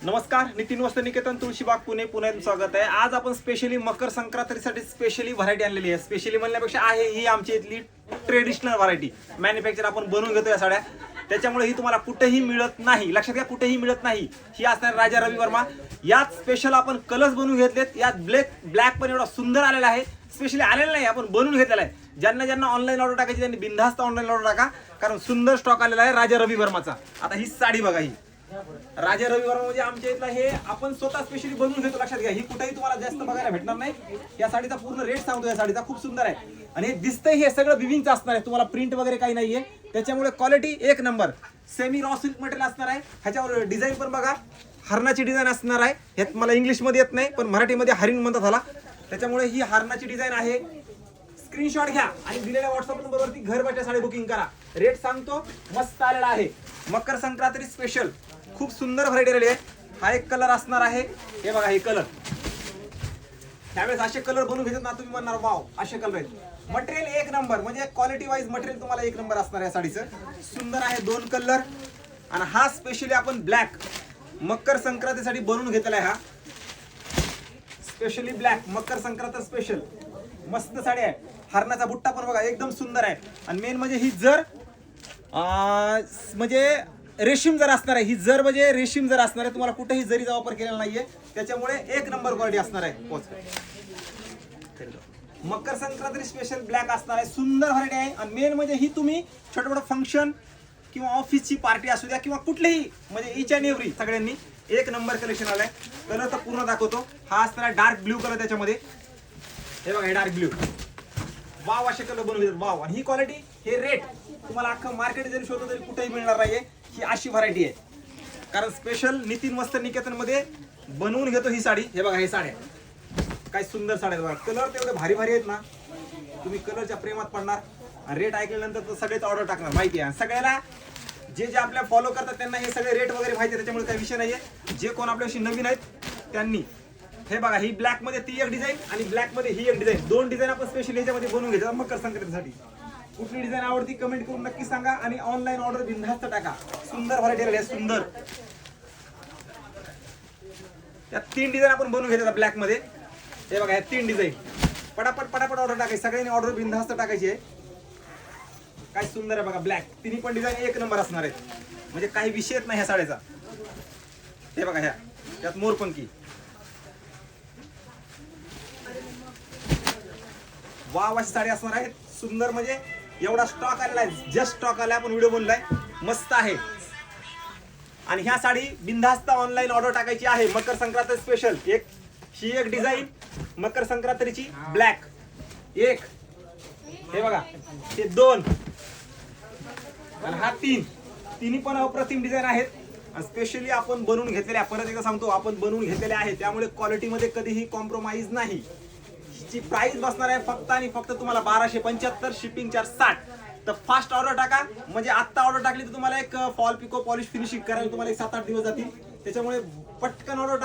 नमस्कार, नितीन वस्त्रनिकेतन तुळशीबाग पुणे पुण्यात स्वागत आहे। आज आपण स्पेशली मकर संक्रांतीसाठी स्पेशली व्हरायटी आणलेली आहे। स्पेशली म्हणण्यापेक्षा आहे ही आमची इथली ट्रेडिशनल व्हरायटी मॅन्युफॅक्चर आपण बनवून घेतो या साड्या, त्याच्यामुळे ही तुम्हाला कुठेही मिळत नाही। लक्षात घ्या, कुठेही मिळत नाही। ही असणार राजा रवी वर्मा। यात स्पेशल आपण कलर्स बनवून घेतलेत। यात ब्लॅक पण एवढा सुंदर आलेला आहे। स्पेशली आलेला नाही, आपण बनवून घेतलेला आहे। ज्यांना ऑनलाईन ऑर्डर टाकायची त्यांनी बिनधास्त ऑनलाईन ऑर्डर टाका, कारण सुंदर स्टॉक आलेला आहे राजा रवी वर्माचा। आता ही साडी बघा, ही राजा रवी वर्मा म्हणजे आमच्या इथला हे आपण स्वतः स्पेशली बनवून घेतो। लक्षात घ्या, ही कुठेही तुम्हाला जास्त बघायला भेटणार नाही। या साडीचा पूर्ण रेट सांगतो, या साडीचा खूप सुंदर आहे आणि हे दिसतंय हे सगळं विविंगचं असणार आहे। तुम्हाला प्रिंट वगैरे काही नाहीये, त्याच्यामुळे क्वालिटी एक number. Semi raw silk material असणार आहे। ह्याच्यावर डिझाईन पण बघा, हरणाची डिझाईन असणार आहे। ह्यात मला इंग्लिश मध्ये येत नाही, पण मराठीमध्ये हरिण म्हणतात ह्याला, त्याच्यामुळे ही हरणाची डिझाईन आहे। स्क्रीनशॉट घ्या आणि दिलेल्या व्हॉट्सअप नंबरवरती घर बसल्या साडी बुकिंग करा। रेट सांगतो, मस्त आलेला आहे। मकर संक्रांती स्पेशल खूप सुंदर व्हरायटी आलेली आहे। हा एक कलर असणार आहे, हे बघा हे कलर। त्यावेळेस असे कलर बनवून घेतात ना, तुम्ही म्हणणार वाव असे कलर आहेत। मटेरियल एक नंबर, म्हणजे क्वालिटी वाईज मटेरियल तुम्हाला एक नंबर असणार आहे साडीचं। सुंदर आहे, दोन कलर। आणि हा स्पेशली आपण ब्लॅक मकर संक्रांतीसाठी बनवून घेतलेला आहे। हा specially black Makar Sankrant special मस्त साडी आहे। हरणाचा बुट्टा पण बघा एकदम सुंदर आहे। आणि मेन म्हणजे ही जर म्हणजे रेशीम जर असणार आहे, ही जर म्हणजे रेशीम जर असणार आहे, तुम्हाला कुठेही जरीचा वापर केलेला नाहीये, त्याच्यामुळे एक नंबर क्वालिटी असणार आहे। मकर संक्रांती स्पेशल ब्लॅक असणार आहे, सुंदर व्हरायटी आहे। आणि मेन म्हणजे ही तुम्ही छोटं मोठं फंक्शन किंवा ऑफिसची पार्टी असू द्या किंवा कुठलीही, म्हणजे इच अँड एव्हरी सगळ्यांनी एक नंबर कलेक्शन आलंय। कलर तर पूर्ण दाखवतो। हा असणार डार्क ब्ल्यू कलर, त्याच्यामध्ये हे बघा हे डार्क ब्ल्यू। वाव असे कलर बनवले वाव। आणि ही क्वालिटी, हे रेट तुम्हाला अख्खं मार्केट जरी शोधलं तरी कुठेही मिळणार नाहीये। ही अशी व्हरायटी आहे, कारण स्पेशल नितीन वस्त्रनिकेतन मध्ये बनवून घेतो ही साडी। हे बघा हे साड्या काय सुंदर साड्या बघा, कलर तेवढे भारी भारी आहेत ना, तुम्ही कलरच्या प्रेमात पडणार। आणि रेट ऐकल्यानंतर तर सगळेच ऑर्डर टाकणार, माहिती आहे सगळ्याला। जे जे आपल्या फॉलो करतात त्यांना हे सगळे रेट वगैरे माहिती आहे, त्याच्यामुळे काही विषय नाहीये। जे कोण आपल्याशी नवीन आहेत त्यांनी हे बघा, ही ब्लॅक मध्ये ती एक डिझाईन आणि ब्लॅक मध्ये ही एक डिझाईन, दोन डिझाईन आपण स्पेशल ह्याच्यामध्ये बनवून घेतो मकर संक्रांतीसाठी। कुठली डिझाईन आवडती कमेंट करून नक्की सांगा आणि ऑनलाईन ऑर्डर बिनधास्त टाका। सुंदर व्हरायटी आलेली आहे, सुंदर। या तीन डिझाईन आपण बनवून घेतल्या ब्लॅक मध्ये। हे बघा या तीन डिझाईन, पटापट पटापट ऑर्डर टाकायची, सगळ्यांनी ऑर्डर बिनधास्त टाकायची आहे। काय सुंदर आहे बघा ब्लॅक, तिन्ही पण डिझाईन एक नंबर असणार आहेत, म्हणजे काही विषयच नाही ह्या साड्याचा। हे बघा ह्या त्यात मोरपंखी, वाव अशी साडी असणार आहे। सुंदर म्हणजे एवढा स्टॉक आलेला आहे, जस्ट स्टॉक आलाय, आपण व्हिडिओ बनलाय, मस्त आहे। आणि ह्या साडी बिनधास्त ऑनलाईन ऑर्डर टाकायची आहे मकर संक्रांत स्पेशल। एक ही एक डिझाईन मकर संक्रांतीची ब्लॅक, एक हे बघा हे दोन, आणि हा तीन, तिन्ही पण अप्रतिम डिझाईन आहेत। आणि स्पेशली आपण बनवून घेतलेले, परत एकदा सांगतो आपण बनवून घेतलेले आहे, त्यामुळे क्वालिटीमध्ये कधीही कॉम्प्रोमाइज नाही। ची प्राइस बसणार आहे फक्त आणि फक्त तुम्हाला 1275, शिपिंग चार्ज 60। तर फास्ट ऑर्डर टाका, म्हणजे आत्ता ऑर्डर टाकली तर तुम्हाला एक फॉल पिको पॉलिश फिनिशिंग करायला तुम्हाला एक 7-8 दिवस जातील, त्याच्यामुळे पटकन ऑर्डर टाका।